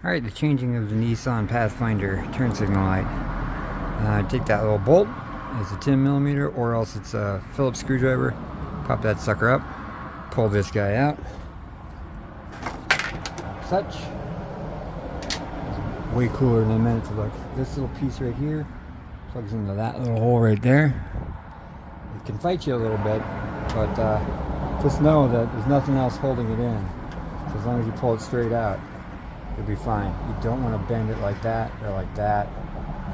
Alright, the changing of the Nissan Pathfinder turn signal light. Take that little bolt, it's a 10mm, or else it's a Phillips screwdriver. Pop that sucker up, pull this guy out. Such. It's way cooler than I meant it to look. This little piece right here plugs into that little hole right there. It can fight you a little bit, but just know that there's nothing else holding it in. So as long as you pull it straight out, you'll be fine. You don't want to bend it like that or like that.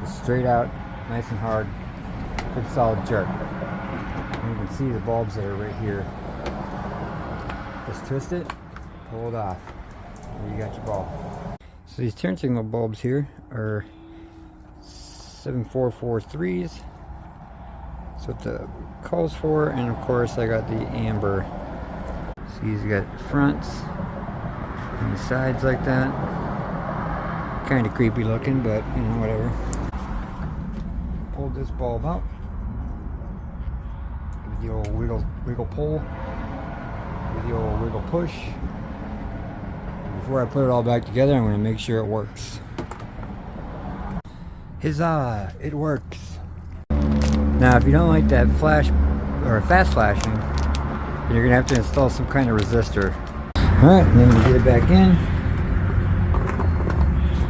Just straight out, nice and hard, good solid jerk. And you can see the bulbs that are right here. Just twist it, pull it off, and you got your bulb. So these turn signal bulbs here are 7443s. That's what the calls for, and of course I got the amber. So you got fronts and the sides like that. Kind of creepy looking, but you know, whatever. Pull this bulb out with the old wiggle pull, with the old wiggle push. Before I put it all back together, I'm going to make sure it works. Huzzah! It works. Now, if you don't like that flash or fast flashing, you're going to have to install some kind of resistor. Alright, then you get it back in.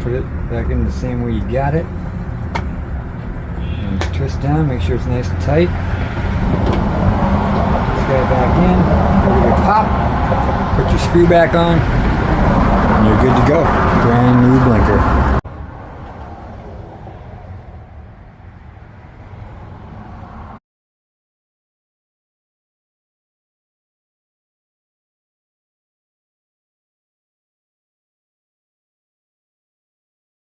Put it back in the same way you got it. And twist down, make sure it's nice and tight. Put this guy back in. Give it a pop. Put your screw back on. And you're good to go. Brand new blinker.